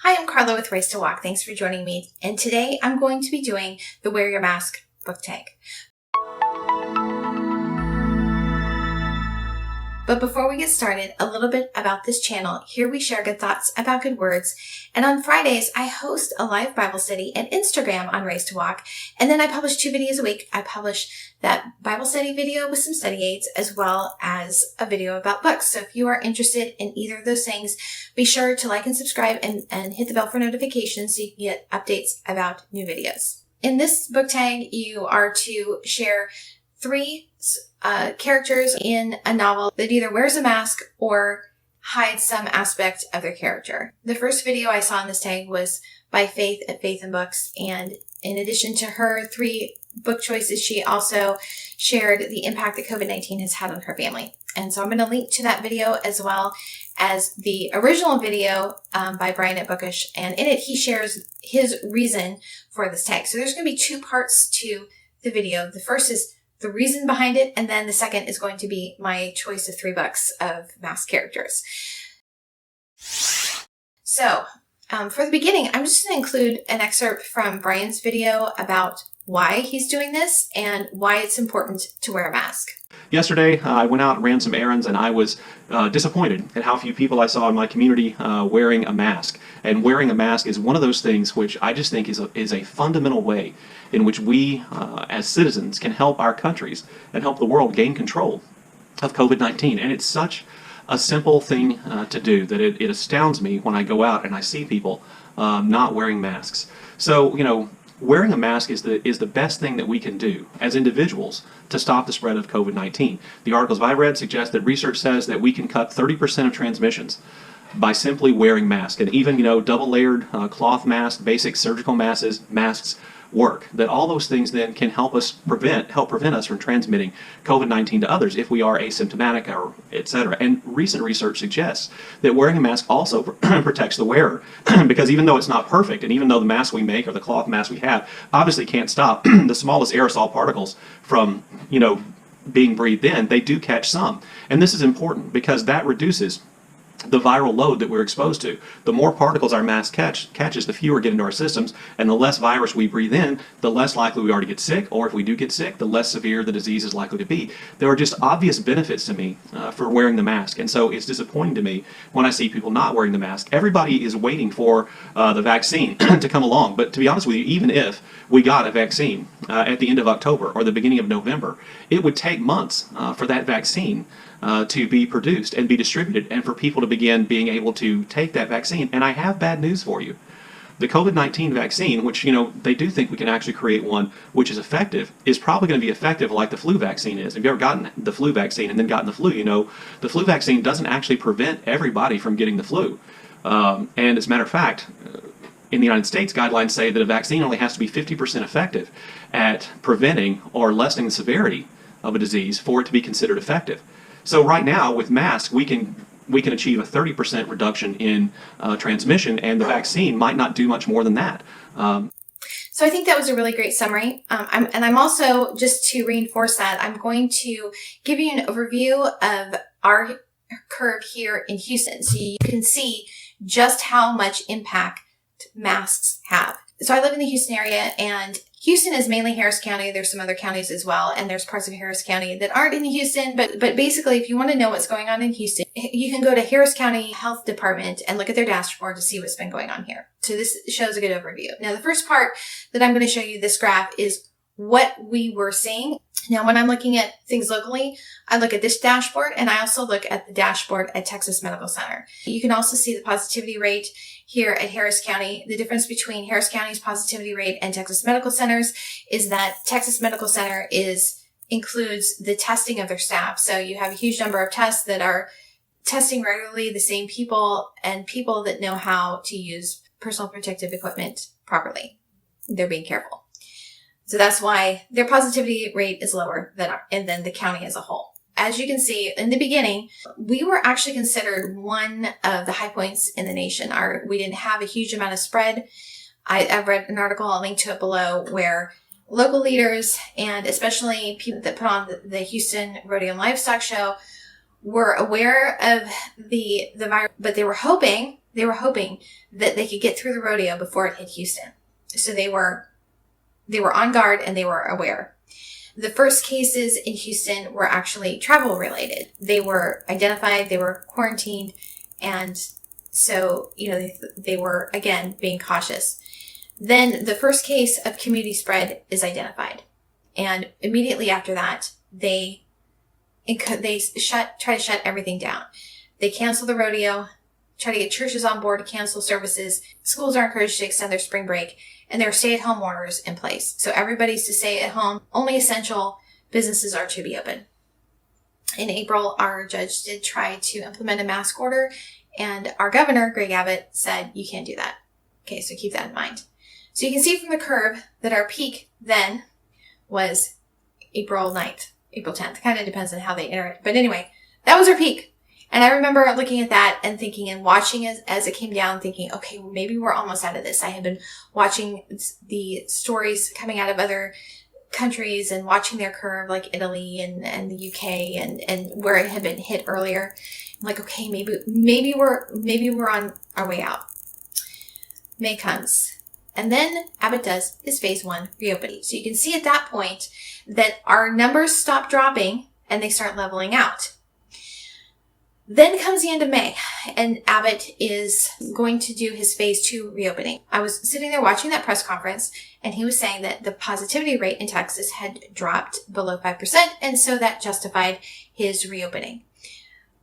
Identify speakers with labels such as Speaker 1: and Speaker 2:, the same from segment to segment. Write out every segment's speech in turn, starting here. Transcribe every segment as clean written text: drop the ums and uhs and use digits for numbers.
Speaker 1: Hi, I'm Carla with Race to Walk. Thanks for joining me. And today I'm going to be doing the Wear Your Mask book tag. But before we get started, a little bit about this channel. Here we share good thoughts about good words. And on Fridays, I host a live Bible study and Instagram on Race to Walk. And then I publish 2 videos a week. I publish that Bible study video with some study aids, as well as a video about books. So if you are interested in either of those things, be sure to like and subscribe and hit the bell for notifications so you can get updates about new videos. In this book tag, you are to share 3 characters in a novel that either wears a mask or hides some aspect of their character. The first video I saw in this tag was by Faith at Faith in Books, and in addition to her 3 book choices, she also shared the impact that COVID-19 has had on her family. And so I'm going to link to that video as well as the original video by Brian at Bookish, and in it he shares his reason for this tag. So there's going to be 2 parts to the video. The first is the reason behind it, and then the second is going to be my choice of 3 books of masked characters. So, for the beginning, I'm just going to include an excerpt from Brian's video about why he's doing this and why it's important to wear a mask.
Speaker 2: Yesterday, I went out and ran some errands, and I was disappointed at how few people I saw in my community wearing a mask. And wearing a mask is one of those things which I just think is a fundamental way in which we, as citizens, can help our countries and help the world gain control of COVID-19. And it's such a simple thing to do that it astounds me when I go out and I see people not wearing masks. So, you know, wearing a mask is the best thing that we can do as individuals to stop the spread of COVID-19. The articles I've read suggest that research says that we can cut 30% of transmissions by simply wearing masks. And even, you know, double-layered cloth masks, basic surgical masks work. That all those things then can help prevent us from transmitting COVID-19 to others if we are asymptomatic or etc. And recent research suggests that wearing a mask also protects the wearer because even though it's not perfect, and even though the mask we make or the cloth mask we have obviously can't stop the smallest aerosol particles from, you know, being breathed in, they do catch some. And this is important because that reduces the viral load that we're exposed to. The more particles our mask catches, the fewer get into our systems, and the less virus we breathe in, the less likely we are to get sick, or if we do get sick, the less severe the disease is likely to be. There are just obvious benefits to me for wearing the mask, and so it's disappointing to me when I see people not wearing the mask. Everybody is waiting for the vaccine to come along, but to be honest with you, even if we got a vaccine at the end of October or the beginning of November, it would take months for that vaccine to be produced and be distributed, and for people to begin being able to take that vaccine. And I have bad news for you. The COVID-19 vaccine, which, you know, they do think we can actually create one which is effective, is probably going to be effective like the flu vaccine is. If you've ever gotten the flu vaccine and then gotten the flu, you know, the flu vaccine doesn't actually prevent everybody from getting the flu. And as a matter of fact, in the United States, guidelines say that a vaccine only has to be 50% effective at preventing or lessening the severity of a disease for it to be considered effective. So right now, with masks, we can achieve a 30% reduction in transmission, and the vaccine might not do much more than that.
Speaker 1: So I think that was a really great summary. I'm also, just to reinforce that, I'm going to give you an overview of our curve here in Houston, so you can see just how much impact masks have. So I live in the Houston area, and Houston is mainly Harris County. There's some other counties as well, and there's parts of Harris County that aren't in Houston, but basically, if you want to know what's going on in Houston, you can go to Harris County Health Department and look at their dashboard to see what's been going on here. So this shows a good overview. Now, the first part that I'm going to show you, this graph, is what we were seeing. Now, when I'm looking at things locally, I look at this dashboard, and I also look at the dashboard at Texas Medical Center. You can also see the positivity rate here at Harris County. The difference between Harris County's positivity rate and Texas Medical Center's is that Texas Medical Center includes the testing of their staff. So you have a huge number of tests that are testing regularly the same people, and people that know how to use personal protective equipment properly. They're being careful. So that's why their positivity rate is lower than the county as a whole. As you can see, in the beginning, we were actually considered one of the high points in the nation. We didn't have a huge amount of spread. I've read an article, I'll link to it below, where local leaders, and especially people that put on the Houston Rodeo and Livestock Show, were aware of the virus, but they were hoping They were hoping that they could get through the rodeo before it hit Houston. So they were on guard and they were aware. The first cases in Houston were actually travel related. They were identified, they were quarantined, and so, they were, again, being cautious. Then the first case of community spread is identified. And immediately after that, they try to shut everything down. They cancel the rodeo, try to get churches on board to cancel services. Schools are encouraged to extend their spring break, and there are stay-at-home orders in place. So everybody's to stay at home. Only essential businesses are to be open. In April, our judge did try to implement a mask order, and our governor, Greg Abbott, said, you can't do that. Okay, so keep that in mind. So you can see from the curve that our peak then was April 9th, April 10th. Kind of depends on how they enter it. But anyway, that was our peak. And I remember looking at that and thinking and watching as it came down, thinking, okay, well, maybe we're almost out of this. I had been watching the stories coming out of other countries and watching their curve, like Italy and the UK and where it had been hit earlier. I'm like, okay, maybe we're on our way out. May comes. And then Abbott does his phase 1 reopening. So you can see at that point that our numbers stop dropping and they start leveling out. Then comes the end of May, and Abbott is going to do his phase 2 reopening. I was sitting there watching that press conference, and he was saying that the positivity rate in Texas had dropped below 5%, and so that justified his reopening.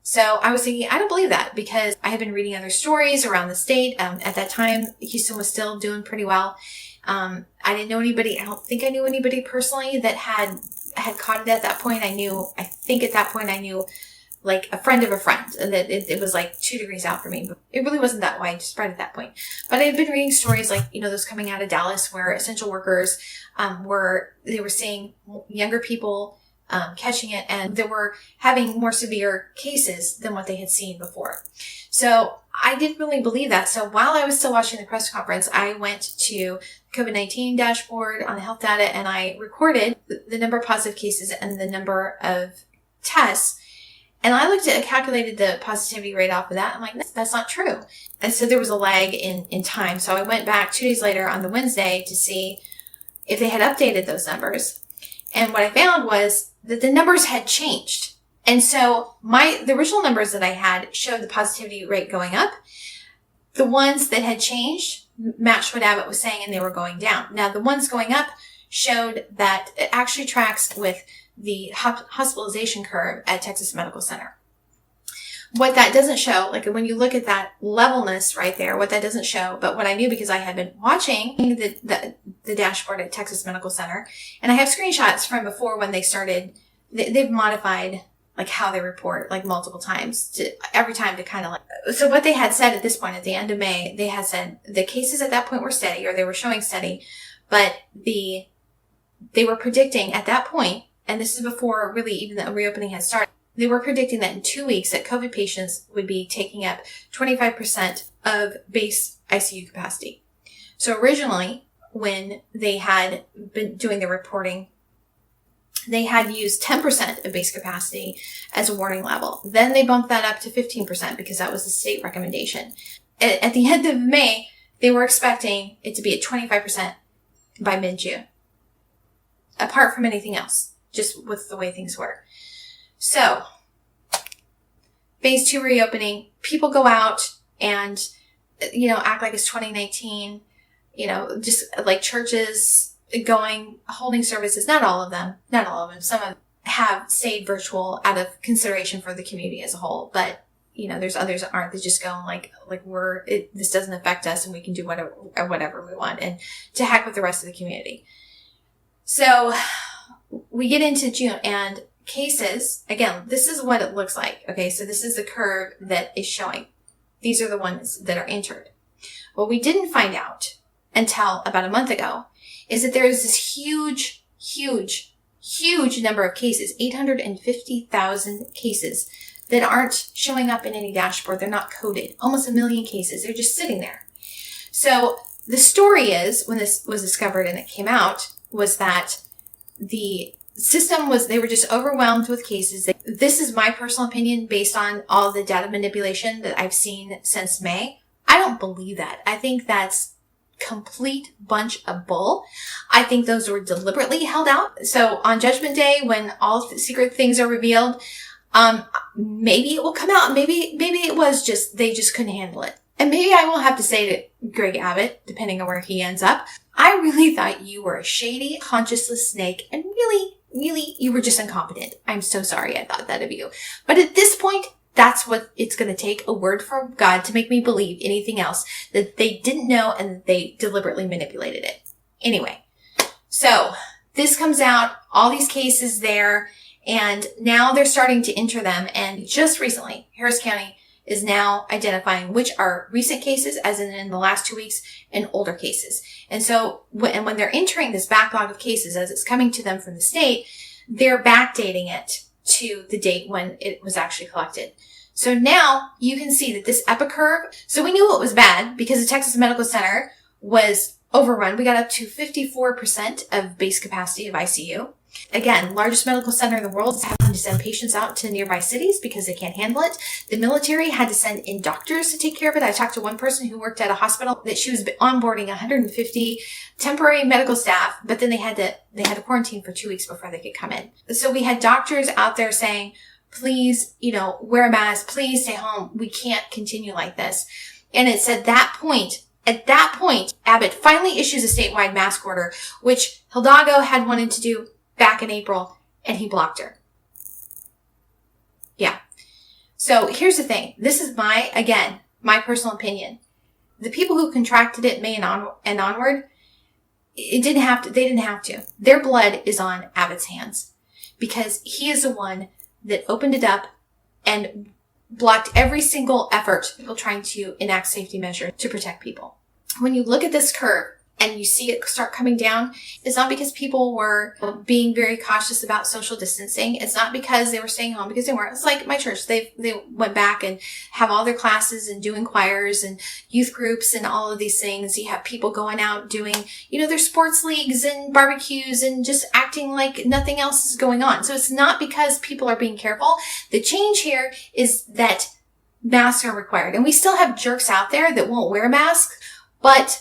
Speaker 1: So I was thinking, I don't believe that, because I had been reading other stories around the state. At that time, Houston was still doing pretty well. I didn't know anybody. I don't think I knew anybody personally that had caught it at that point. I think at that point I knew like a friend of a friend, and that it was like 2 degrees out for me. But it really wasn't that widespread at that point. But I had been reading stories like, those coming out of Dallas where essential workers were seeing younger people catching it, and they were having more severe cases than what they had seen before. So I didn't really believe that. So while I was still watching the press conference, I went to COVID-19 dashboard on the health data, and I recorded the number of positive cases and the number of tests. And I calculated the positivity rate off of that. I'm like, that's not true. And so there was a lag in time. So I went back 2 days later on the Wednesday to see if they had updated those numbers. And what I found was that the numbers had changed. And so the original numbers that I had showed the positivity rate going up. The ones that had changed matched what Abbott was saying, and they were going down. Now, the ones going up showed that it actually tracks with the hospitalization curve at Texas Medical Center. What that doesn't show, like when you look at that levelness right there, what that doesn't show, but what I knew because I had been watching the dashboard at Texas Medical Center, and I have screenshots from before when they started, they've modified like how they report like multiple times every time to kind of like, so what they had said at this point at the end of May, they had said the cases at that point were steady, or they were showing steady, but they were predicting at that point, and this is before really even the reopening had started, they were predicting that in 2 weeks that COVID patients would be taking up 25% of base ICU capacity. So originally, when they had been doing the reporting, they had used 10% of base capacity as a warning level. Then they bumped that up to 15% because that was the state recommendation. At the end of May, they were expecting it to be at 25% by mid-June. Apart from anything else, just with the way things were. So, phase 2 reopening, people go out and, act like it's 2019, just like churches holding services. Not all of them. Some of them have stayed virtual out of consideration for the community as a whole. But, there's others that aren't. They just go this doesn't affect us and we can do whatever we want, and to heck with the rest of the community. So we get into June, and cases, again, this is what it looks like. Okay, so this is the curve that is showing. These are the ones that are entered. What we didn't find out until about a month ago is that there is this huge number of cases, 850,000 cases that aren't showing up in any dashboard. They're not coded. Almost 1 million cases. They're just sitting there. So the story is, when this was discovered and it came out, was that the system they were just overwhelmed with cases. This is my personal opinion based on all the data manipulation that I've seen since May. I don't believe that. I think that's complete bunch of bull. I think those were deliberately held out. So on Judgment Day, when all the secret things are revealed, maybe it will come out. Maybe it was just, they just couldn't handle it. And maybe I will have to say to Greg Abbott, depending on where he ends up, I really thought you were a shady, conscienceless snake, and really, you were just incompetent. I'm so sorry I thought that of you. But at this point, that's what it's going to take, a word from God to make me believe anything else, that they didn't know and that they deliberately manipulated it. Anyway, so this comes out, all these cases there, and now they're starting to enter them. And just recently, Harris County is now identifying which are recent cases, as in the last 2 weeks, and older cases. And so when they're entering this backlog of cases as it's coming to them from the state, they're backdating it to the date when it was actually collected. So now you can see that this EPIC curve, so we knew it was bad because the Texas Medical Center was overrun. We got up to 54% of base capacity of ICU. Again, largest medical center in the world is having to send patients out to nearby cities because they can't handle it. The military had to send in doctors to take care of it. I talked to one person who worked at a hospital that she was onboarding 150 temporary medical staff, but then they had to quarantine for 2 weeks before they could come in. So we had doctors out there saying, please, wear a mask, please stay home. We can't continue like this. And it's at that point, Abbott finally issues a statewide mask order, which Hidalgo had wanted to do back in April, and he blocked her. Yeah. So here's the thing. This is my personal opinion. The people who contracted it May and onward, they didn't have to. Their blood is on Abbott's hands because he is the one that opened it up and blocked every single effort of people trying to enact safety measures to protect people. When you look at this curve, and you see it start coming down, it's not because people were being very cautious about social distancing. It's not because they were staying home, because they weren't. It's like my church. They went back and have all their classes and doing choirs and youth groups and all of these things. You have people going out doing, their sports leagues and barbecues and just acting like nothing else is going on. So it's not because people are being careful. The change here is that masks are required. And we still have jerks out there that won't wear masks, but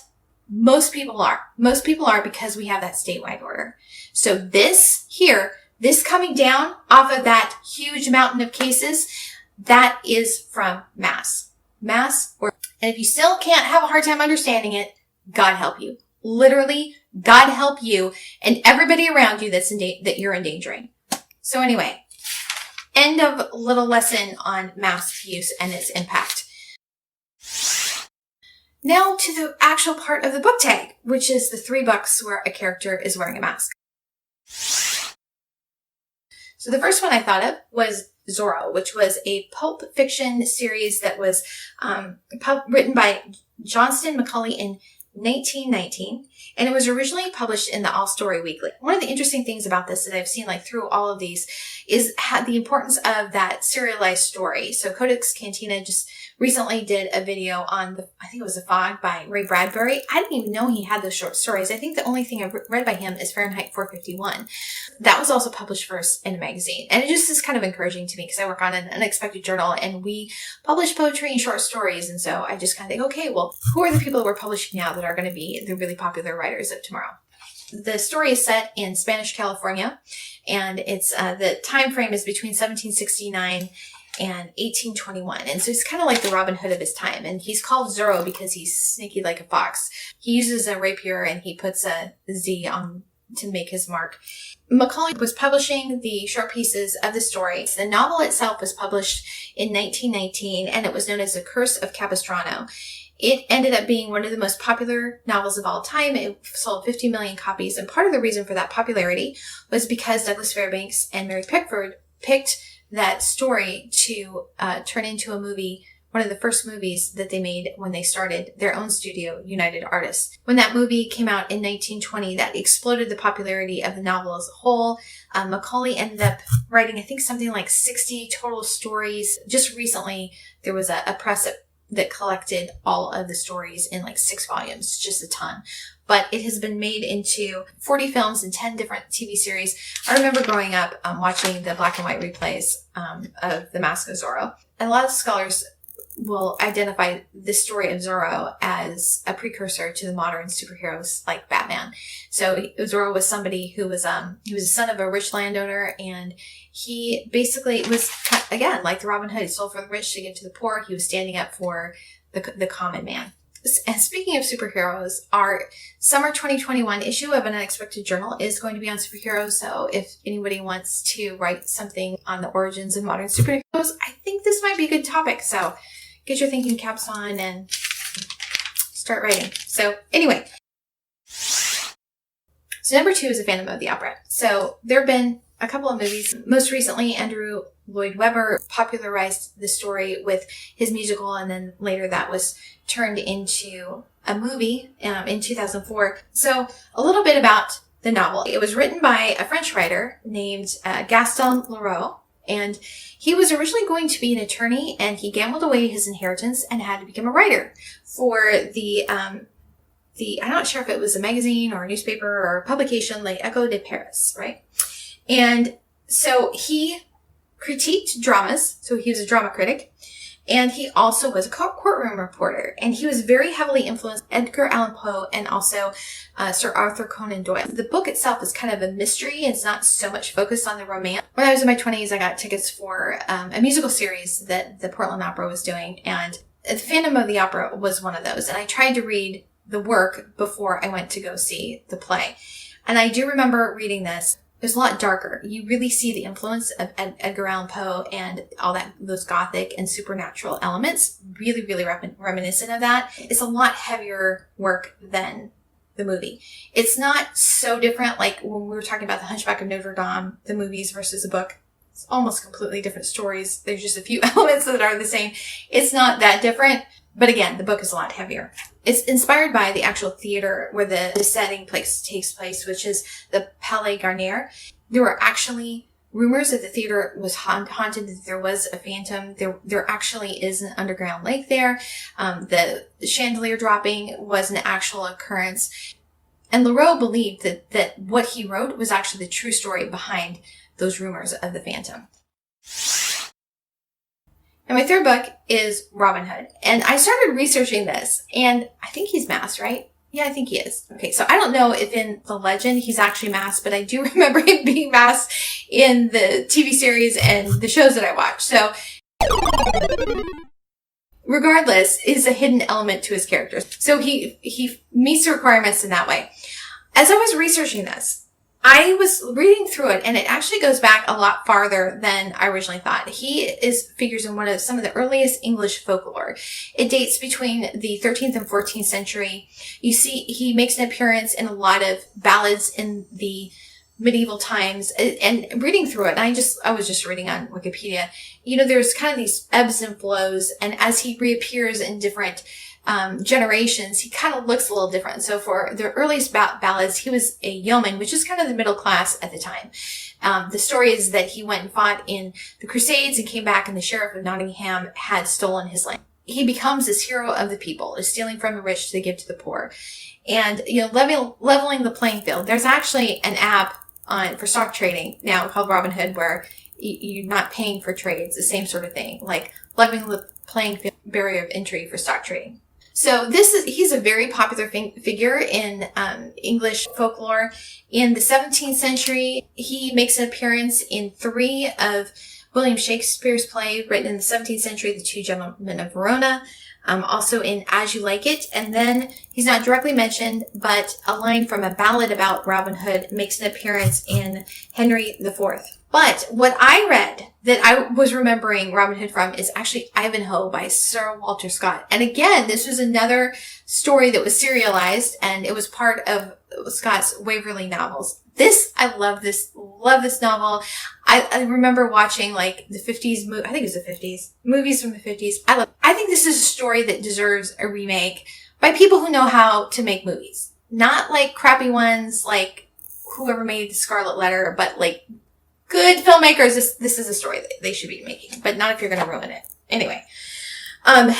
Speaker 1: most people are. Most people are because we have that statewide order. So this coming down off of that huge mountain of cases, that is from masks. And if you still can't have a hard time understanding it, God help you. Literally, God help you and everybody around you that you're endangering. So anyway, end of little lesson on mask use and its impact. Now to the actual part of the book tag, which is the $3 where a character is wearing a mask. So the first one I thought of was Zorro, which was a pulp fiction series that was written by Johnston McCulley in 1919, and it was originally published in the All Story Weekly. One of the interesting things about this that I've seen through all of these is the importance of that serialized story. So Codex Cantina just recently did a video on I think it was The Fog by Ray Bradbury. I didn't even know he had those short stories. I think the only thing I've read by him is Fahrenheit 451. That was also published first in a magazine. And it just is kind of encouraging to me because I work on an unexpected journal and we publish poetry and short stories. And so I just kind of think, okay, well, who are the people that we're publishing now that are going to be the really popular writers of tomorrow? The story is set in Spanish California, and it's the time frame is between 1769 and 1821. And so he's kind of like the Robin Hood of his time. And he's called Zorro because he's sneaky like a fox. He uses a rapier and he puts a Z on to make his mark. McCulley was publishing the short pieces of the story. The novel itself was published in 1919, and it was known as The Curse of Capistrano. It ended up being one of the most popular novels of all time. It sold 50 million copies. And part of the reason for that popularity was because Douglas Fairbanks and Mary Pickford picked that story to turn into a movie, one of the first movies that they made when they started their own studio, United Artists. When that movie came out in 1920, that exploded the popularity of the novel as a whole. McCulley ended up writing, I think, something like 60 total stories. Just recently, there was a press that collected all of the stories in 6 volumes, just a ton. But it has been made into 40 films and 10 different TV series. I remember growing up watching the black and white replays of The Mask of Zorro. And a lot of scholars will identify the story of Zorro as a precursor to the modern superheroes like Batman. So Zorro was somebody who was he was a son of a rich landowner, and he basically was, again, like the Robin Hood. He stole from the rich to give to the poor. He was standing up for the common man. And speaking of superheroes, our summer 2021 issue of An Unexpected Journal is going to be on superheroes. So if anybody wants to write something on the origins of modern superheroes, I think this might be a good topic. So get your thinking caps on and start writing. So anyway, so number 2 is a Phantom of the Opera. So there have been a couple of movies. Most recently, Andrew Lloyd Webber popularized the story with his musical, and then later that was turned into a movie in 2004. So a little bit about the novel. It was written by a French writer named Gaston Leroux, and he was originally going to be an attorney, and he gambled away his inheritance and had to become a writer for I'm not sure if it was a magazine or a newspaper or a publication like Echo de Paris, right? And so he critiqued dramas, so he was a drama critic, and he also was a courtroom reporter, and he was very heavily influenced by Edgar Allan Poe and also Sir Arthur Conan Doyle. The book itself is kind of a mystery. It's not so much focused on the romance. When I was in my 20s, I got tickets for a musical series that the Portland Opera was doing, and The Phantom of the Opera was one of those, and I tried to read the work before I went to go see the play. And I do remember reading this. It was a lot darker. You really see the influence of Edgar Allan Poe and all that, those gothic and supernatural elements, really, really reminiscent of that. It's a lot heavier work than the movie. It's not so different, like when we were talking about The Hunchback of Notre Dame, the movies versus the book. It's almost completely different stories. There's just a few elements that are the same. It's not that different. But again, the book is a lot heavier. It's inspired by the actual theater where the setting takes place, which is the Palais Garnier. There were actually rumors that the theater was haunted, that there was a phantom. There actually is an underground lake there. The chandelier dropping was an actual occurrence. And Leroux believed that what he wrote was actually the true story behind those rumors of the phantom. And my third book is Robin Hood. And I started researching this, and I think he's masked, right? Yeah, I think he is. Okay, so I don't know if in the legend he's actually masked, but I do remember him being masked in the TV series and the shows that I watched. So regardless, is a hidden element to his characters. So he meets the requirements in that way. As I was researching this, I was reading through it, and it actually goes back a lot farther than I originally thought. He figures in some of the earliest English folklore. It dates between the 13th and 14th century. You see, he makes an appearance in a lot of ballads in the medieval times, and reading through it, I was just reading on Wikipedia. You know, there's kind of these ebbs and flows, and as he reappears in different generations, he kind of looks a little different. So for the earliest ballads, he was a yeoman, which is kind of the middle class at the time. The story is that he went and fought in the Crusades and came back, and the sheriff of Nottingham had stolen his land. He becomes this hero of the people, is stealing from the rich to give to the poor. And, you know, leveling the playing field. There's actually an app for stock trading now called Robinhood, where you're not paying for trades, the same sort of thing, like leveling the playing field, barrier of entry for stock trading. So he's a very popular figure in English folklore. In the 17th century, he makes an appearance in 3 of William Shakespeare's plays written in the 17th century, The Two Gentlemen of Verona, also in As You Like It. And then he's not directly mentioned, but a line from a ballad about Robin Hood makes an appearance in Henry IV. But what I read that I was remembering Robin Hood from is actually Ivanhoe by Sir Walter Scott. And again, this was another story that was serialized, and it was part of Scott's Waverley novels. I love this novel. I remember watching like the 50s, I think it was the 50s, movies from the 50s. I think this is a story that deserves a remake by people who know how to make movies. Not like crappy ones like whoever made The Scarlet Letter, but like good filmmakers. This is a story that they should be making, but not if you're going to ruin it. Anyway.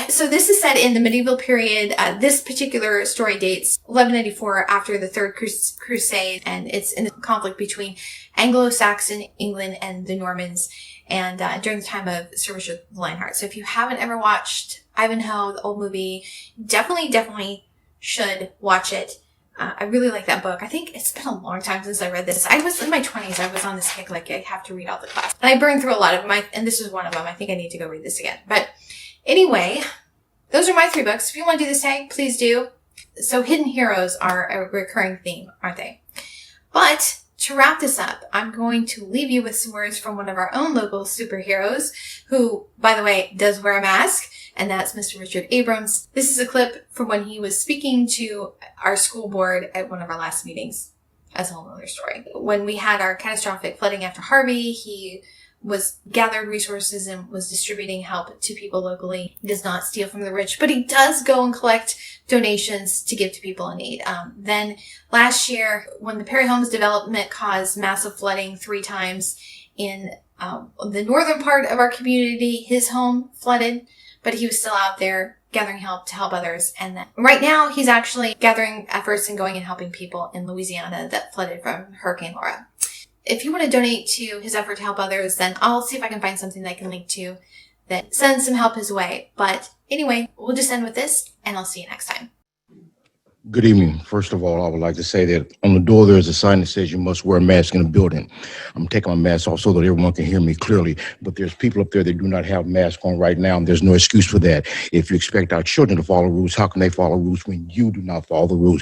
Speaker 1: So this is set in the medieval period. This particular story dates 1194 after the Third Crusade, and it's in the conflict between Anglo-Saxon England and the Normans, and during the time of Sir Richard Lionheart. So if you haven't ever watched Ivanhoe, the old movie. Definitely should watch it. I really like that book. I think it's been a long time since I read this. I was in my 20s. I was on this kick, like, I have to read all the classics. And I burned through a lot of them, and this is one of them. I think I need to go read this again. But anyway, those are my 3 books. If you want to do this tag, please do. So hidden heroes are a recurring theme, aren't they? But to wrap this up, I'm going to leave you with some words from one of our own local superheroes, who, by the way, does wear a mask, and that's Mr. Richard Abrams. This is a clip from when he was speaking to our school board at one of our last meetings. That's a whole other story. When we had our catastrophic flooding after Harvey, he gathered resources and was distributing help to people locally. He does not steal from the rich, but he does go and collect donations to give to people in need. Then last year, when the Perry Homes development caused massive flooding 3 times in the northern part of our community, his home flooded, but he was still out there gathering help to help others. And then right now, he's actually gathering efforts and going and helping people in Louisiana that flooded from Hurricane Laura. If you want to donate to his effort to help others, then I'll see if I can find something that I can link to that sends some help his way. But anyway, we'll just end with this, and I'll see you next time.
Speaker 3: Good evening. First of all, I would like to say that on the door there is a sign that says you must wear a mask in a building. I'm taking my mask off so that everyone can hear me clearly, but there's people up there that do not have masks on right now, and there's no excuse for that. If you expect our children to follow rules, how can they follow rules when you do not follow the rules?